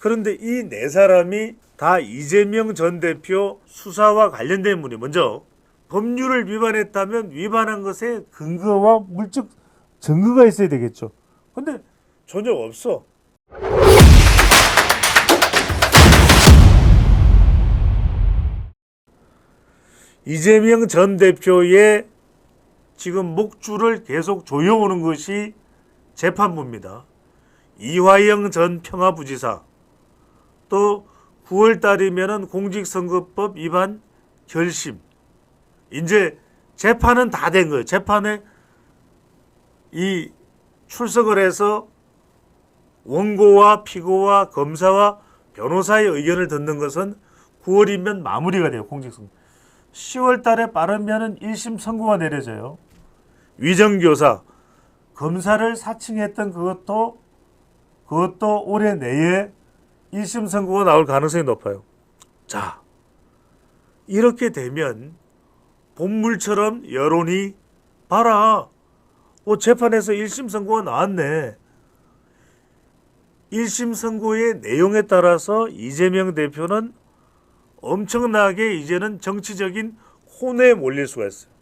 그런데 이 네 사람이 다 이재명 전 대표 수사와 관련된 분이 먼저 법률을 위반했다면 위반한 것에 근거와 물적 증거가 있어야 되겠죠. 근데 전혀 없어. 이재명 전 대표의 지금 목줄을 계속 조여오는 것이 재판부입니다. 이화영 전 평화부지사, 또 9월 달이면은 공직선거법 위반 결심. 이제 재판은 다 된 거예요. 재판에 이 출석을 해서 원고와 피고와 검사와 변호사의 의견을 듣는 것은 9월이면 마무리가 돼요. 공직선거. 10월 달에 빠르면은 1심 선고가 내려져요. 위정교사, 검사를 사칭했던 그것도 올해 내에 1심 선고가 나올 가능성이 높아요. 자, 이렇게 되면 본물처럼 여론이 봐라. 재판에서 1심 선고가 나왔네. 1심 선고의 내용에 따라서 이재명 대표는 엄청나게 이제는 정치적인 혼에 몰릴 수가 있어요.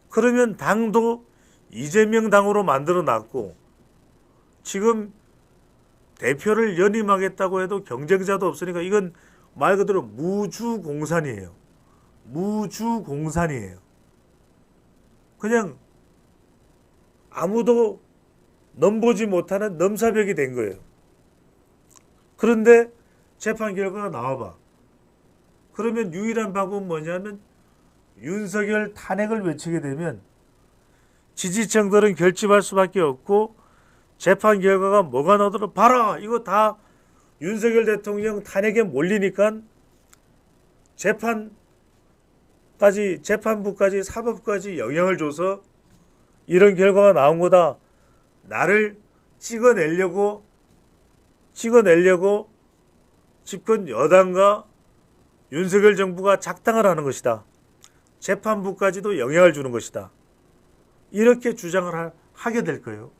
그러면 당도 이재명 당으로 만들어 놨고 지금 대표를 연임하겠다고 해도 경쟁자도 없으니까 이건 말 그대로 무주공산이에요. 무주공산이에요. 그냥 아무도 넘보지 못하는 넘사벽이 된 거예요. 그런데 재판 결과가 나와봐. 그러면 유일한 방법은 뭐냐면 윤석열 탄핵을 외치게 되면 지지층들은 결집할 수밖에 없고 재판 결과가 뭐가 나오더라도 봐라. 이거 다 윤석열 대통령 탄핵에 몰리니까 재판부까지 사법까지 영향을 줘서 이런 결과가 나온 거다. 나를 찍어내려고 집권 여당과 윤석열 정부가 작당을 하는 것이다. 재판부까지도 영향을 주는 것이다. 이렇게 주장을 하게 될 거예요.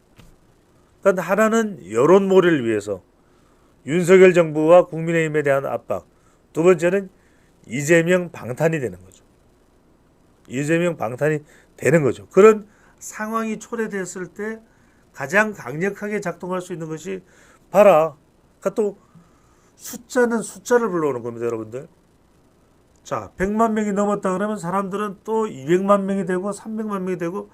그런데 하나는 여론몰이를 위해서 윤석열 정부와 국민의힘에 대한 압박, 두 번째는 이재명 방탄이 되는 거죠. 이재명 방탄이 되는 거죠. 그런 상황이 초래됐을 때 가장 강력하게 작동할 수 있는 것이 봐라. 그러니까 또 숫자는 숫자를 불러오는 겁니다, 여러분들. 자, 100만 명이 넘었다 그러면 사람들은 또 200만 명이 되고 300만 명이 되고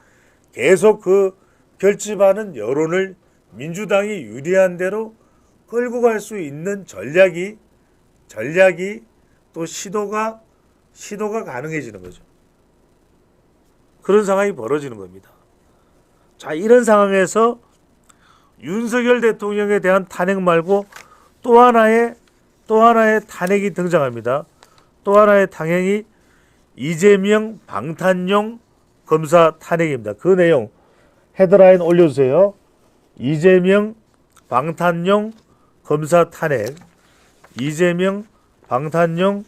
계속 그 결집하는 여론을 민주당이 유리한 대로 끌고 갈 수 있는 전략이 또 시도가 가능해지는 거죠. 그런 상황이 벌어지는 겁니다. 자, 이런 상황에서 윤석열 대통령에 대한 탄핵 말고 또 하나의 탄핵이 등장합니다. 또 하나의 탄핵이 이재명 방탄용 검사 탄핵입니다. 그 내용 헤드라인 올려주세요. 이재명 방탄용 검사 탄핵. 이재명 방탄용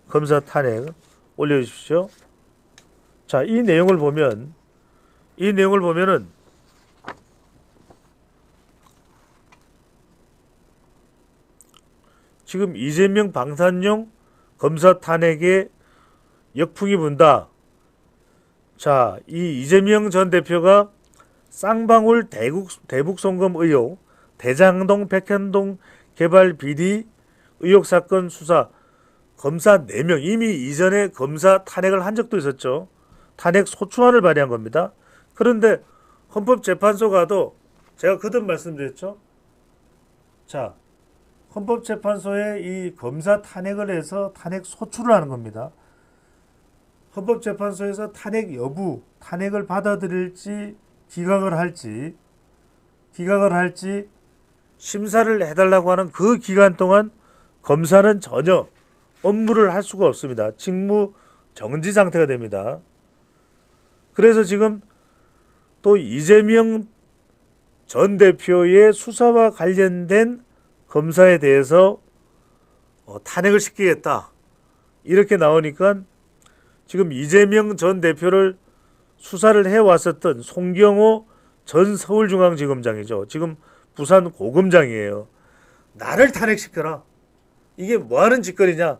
검사 탄핵 올려주십시오. 자, 이 내용을 보면은 지금 이재명 방탄용 검사 탄핵에 역풍이 분다. 자, 이 이재명 전 대표가 쌍방울 대북 송금 의혹, 대장동 백현동 개발 비리 의혹 사건 수사 검사 4명, 이미 이전에 검사 탄핵을 한 적도 있었죠. 탄핵 소추안을 발의한 겁니다. 그런데 헌법재판소 가도 제가 거듭 말씀드렸죠. 자, 헌법재판소에 이 검사 탄핵을 해서 탄핵 소추를 하는 겁니다. 헌법재판소에서 탄핵 여부, 탄핵을 받아들일지 기각을 할지 심사를 해달라고 하는 그 기간 동안 검사는 전혀 업무를 할 수가 없습니다. 직무 정지 상태가 됩니다. 그래서 지금 또 이재명 전 대표의 수사와 관련된 검사에 대해서 탄핵을 시키겠다. 이렇게 나오니까 지금 이재명 전 대표를 수사를 해왔었던 송경호 전 서울중앙지검장이죠. 지금 부산 고검장이에요. 나를 탄핵시켜라. 이게 뭐하는 짓거리냐.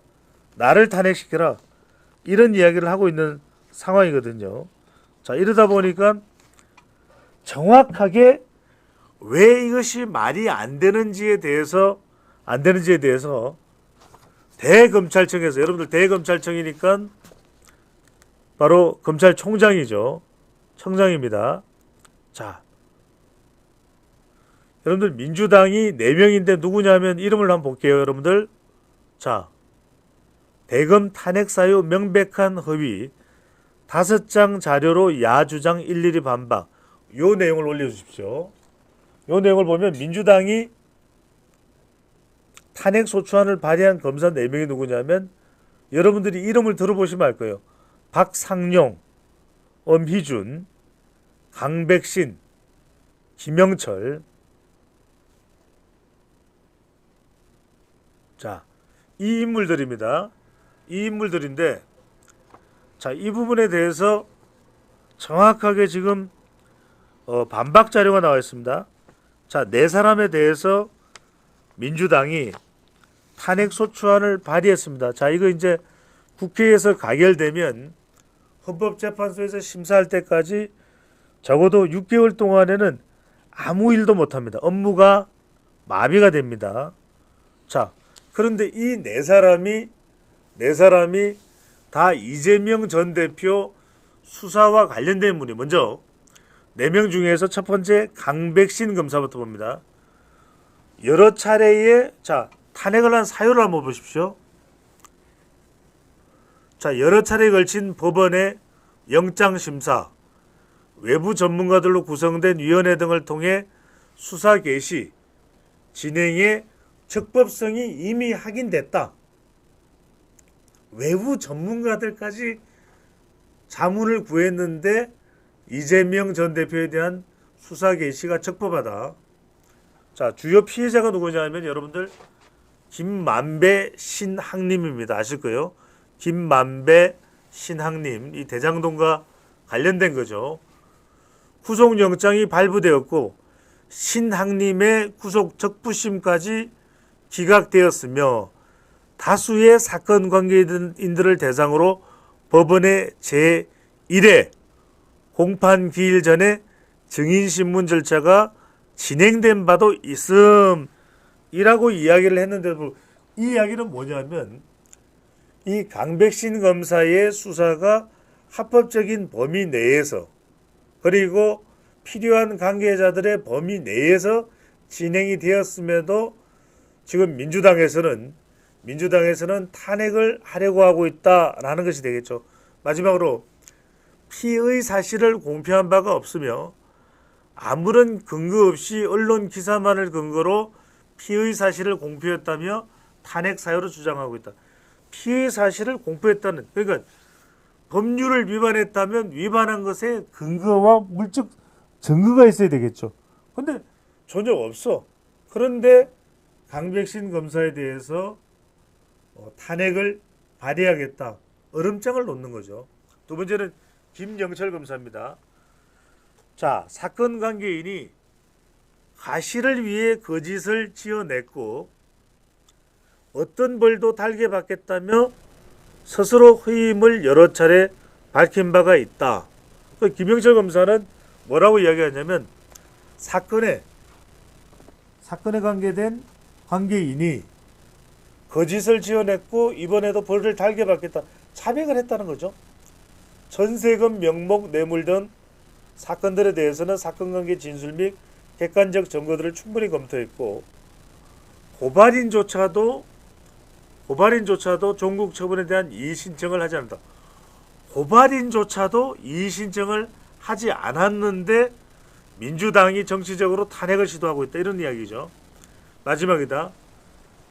나를 탄핵시켜라. 이런 이야기를 하고 있는 상황이거든요. 자, 이러다 보니까 정확하게 왜 이것이 말이 안 되는지에 대해서 대검찰청에서, 여러분들 대검찰청이니까 바로 검찰총장이죠. 청장입니다. 자, 여러분들 민주당이 4명인데 누구냐면 이름을 한번 볼게요. 여러분들. 자, 대검 탄핵 사유 명백한 허위 5장 자료로 야주장 일일이 반박. 요 내용을 올려주십시오. 요 내용을 보면 민주당이 탄핵 소추안을 발의한 검사 4명이 누구냐면 여러분들이 이름을 들어보시면 알 거예요. 박상용, 엄희준, 강백신, 김영철. 자, 이 인물들입니다. 이 인물들인데, 자, 이 부분에 대해서 정확하게 지금 반박 자료가 나와 있습니다. 자, 4사람에 대해서 민주당이 탄핵 소추안을 발의했습니다. 자, 이거 이제 국회에서 가결되면 헌법재판소에서 심사할 때까지 적어도 6개월 동안에는 아무 일도 못합니다. 업무가 마비가 됩니다. 자, 그런데 이 4사람이 다 이재명 전 대표 수사와 관련된 분이, 먼저 4명 중에서 첫 번째 강백신 검사부터 봅니다. 여러 차례의 탄핵을 한 사유를 한번 보십시오. 자, 여러 차례에 걸친 법원의 영장심사, 외부 전문가들로 구성된 위원회 등을 통해 수사 개시, 진행의 적법성이 이미 확인됐다. 외부 전문가들까지 자문을 구했는데 이재명 전 대표에 대한 수사 개시가 적법하다. 자, 주요 피해자가 누구냐면 여러분들 김만배 신학님입니다. 아실 거예요. 김만배 신학님, 이 대장동과 관련된 거죠. 구속영장이 발부되었고 신학님의 구속 적부심까지 기각되었으며 다수의 사건 관계인들을 대상으로 법원의 제1회 공판 기일 전에 증인신문 절차가 진행된 바도 있음이라고 이야기를 했는데, 이 이야기는 뭐냐면 이 강백신 검사의 수사가 합법적인 범위 내에서, 그리고 필요한 관계자들의 범위 내에서 진행이 되었음에도 지금 민주당에서는 탄핵을 하려고 하고 있다라는 것이 되겠죠. 마지막으로 피의 사실을 공표한 바가 없으며 아무런 근거 없이 언론 기사만을 근거로 피의 사실을 공표했다며 탄핵 사유로 주장하고 있다. 피의 사실을 공표했다는, 그러니까 법률을 위반했다면 위반한 것에 근거와 물적 증거가 있어야 되겠죠. 근데 전혀 없어. 그런데 강백신 검사에 대해서 탄핵을 발의하겠다. 얼음장을 놓는 거죠. 두 번째는 김영철 검사입니다. 자, 사건 관계인이 가시를 위해 거짓을 지어냈고 어떤 벌도 달게 받겠다며 스스로 허위임을 여러 차례 밝힌 바가 있다. 김영철 검사는 뭐라고 이야기하냐면 사건에 관계된 관계인이 거짓을 지어냈고 이번에도 벌을 달게 받겠다. 자백을 했다는 거죠. 전세금, 명목, 뇌물 등 사건들에 대해서는 사건관계 진술 및 객관적 증거들을 충분히 검토했고 고발인조차도 종국 처분에 대한 이의 신청을 하지 않는다. 고발인조차도 이의 신청을 하지 않았는데 민주당이 정치적으로 탄핵을 시도하고 있다. 이런 이야기죠. 마지막이다.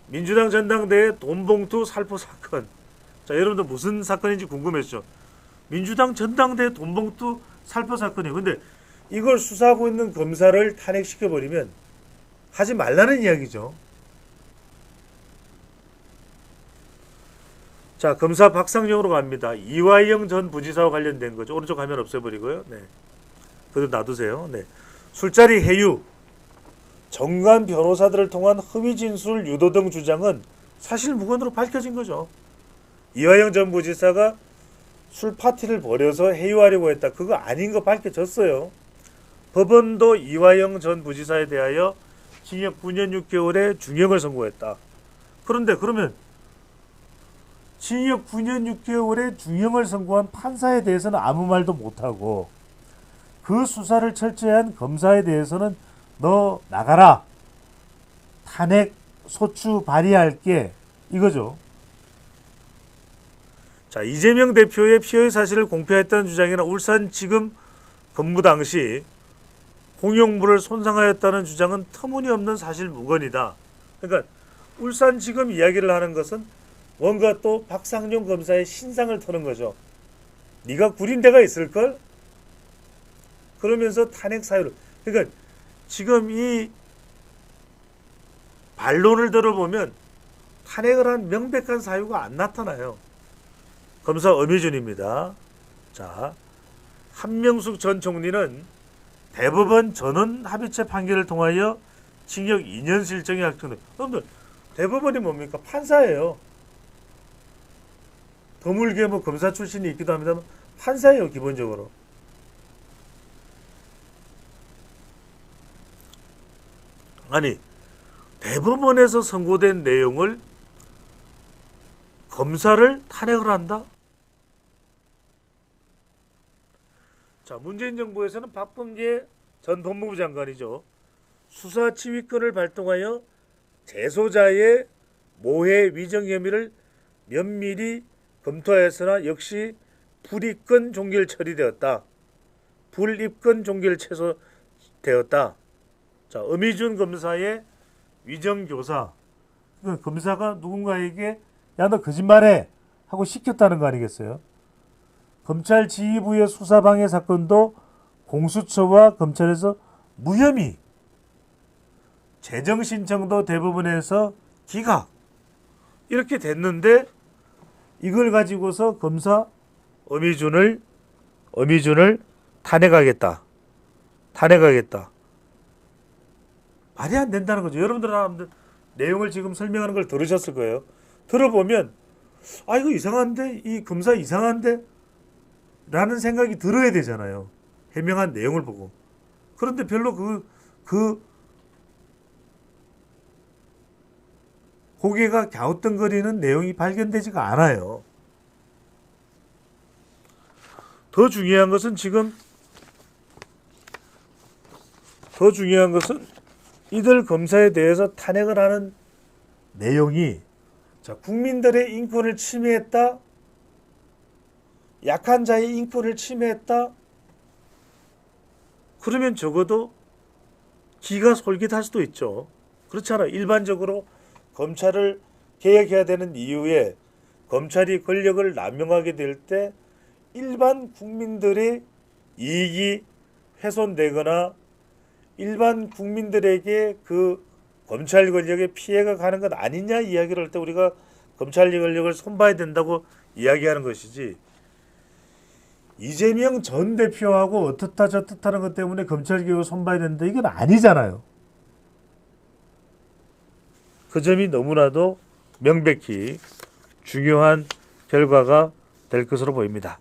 민주당 전당대회 돈봉투 살포 사건. 자, 여러분들 무슨 사건인지 궁금했죠? 민주당 전당대회 돈봉투 살포 사건이에요. 근데 이걸 수사하고 있는 검사를 탄핵시켜버리면 하지 말라는 이야기죠. 자, 검사 박상용으로 갑니다. 이화영 전 부지사와 관련된 거죠. 오른쪽 화면 없애버리고요. 네, 그래도 놔두세요. 네, 술자리 해유. 정관 변호사들을 통한 허위 진술 유도 등 주장은 사실 무근으로 밝혀진 거죠. 이화영 전 부지사가 술 파티를 벌여서 해유하려고 했다. 그거 아닌 거 밝혀졌어요. 법원도 이화영 전 부지사에 대하여 징역 9년 6개월의 중형을 선고했다. 그런데 그러면 징역 9년 6개월의 중형을 선고한 판사에 대해서는 아무 말도 못하고 그 수사를 철저히 한 검사에 대해서는 너 나가라. 탄핵 소추 발의할게. 이거죠. 자, 이재명 대표의 피해 사실을 공표했다는 주장이나 울산지검 근무 당시 공용물을 손상하였다는 주장은 터무니없는 사실 무근이다. 그러니까 울산지검 이야기를 하는 것은 뭔가 또 박상용 검사의 신상을 터는 거죠. 네가 구린 데가 있을걸? 그러면서 탄핵 사유를. 그러니까 지금 이 반론을 들어보면 탄핵을 한 명백한 사유가 안 나타나요. 검사 엄희준입니다. 자, 한명숙 전 총리는 대법원 전원 합의체 판결을 통하여 징역 2년 실정이 확정돼. 여러분들 대법원이 뭡니까? 판사예요. 드물게 뭐 검사 출신이 있기도 합니다만 판사예요, 기본적으로. 아니, 대법원에서 선고된 내용을 검사를 탄핵을 한다? 자, 문재인 정부에서는 박범계 전 법무부 장관이죠. 수사 지휘권을 발동하여 재소자의 모해 위정 혐의를 면밀히 검토하였으나 역시 불입건 종결 처리되었다. 불입건 종결 취소되었다. 자, 엄희준 검사의 위정교사. 그러니까 검사가 누군가에게 야, 너 거짓말해 하고 시켰다는 거 아니겠어요? 검찰 지휘부의 수사방해 사건도 공수처와 검찰에서 무혐의, 재정신청도 대법원에서 기각 이렇게 됐는데 이걸 가지고서 검사 엄희준을 탄핵하겠다. 말이 안 된다는 거죠. 여러분들 내용을 지금 설명하는 걸 들으셨을 거예요. 들어보면 아, 이거 이상한데? 이 검사 이상한데? 라는 생각이 들어야 되잖아요. 해명한 내용을 보고. 그런데 별로 고개가 갸우뚱거리는 내용이 발견되지가 않아요. 더 중요한 것은 이들 검사에 대해서 탄핵을 하는 내용이 자, 국민들의 인권을 침해했다. 약한 자의 인권을 침해했다. 그러면 적어도 기가 솔깃할 수도 있죠. 그렇잖아요. 일반적으로 검찰을 개혁해야 되는 이유에 검찰이 권력을 남용하게 될 때 일반 국민들의 이익이 훼손되거나 일반 국민들에게 그 검찰 권력에 피해가 가는 것 아니냐 이야기를 할 때 우리가 검찰 권력을 손봐야 된다고 이야기하는 것이지, 이재명 전 대표하고 어떻다 저떻다는 것 때문에 검찰 개혁을 손봐야 된다 이건 아니잖아요. 그 점이 너무나도 명백히 중요한 결과가 될 것으로 보입니다.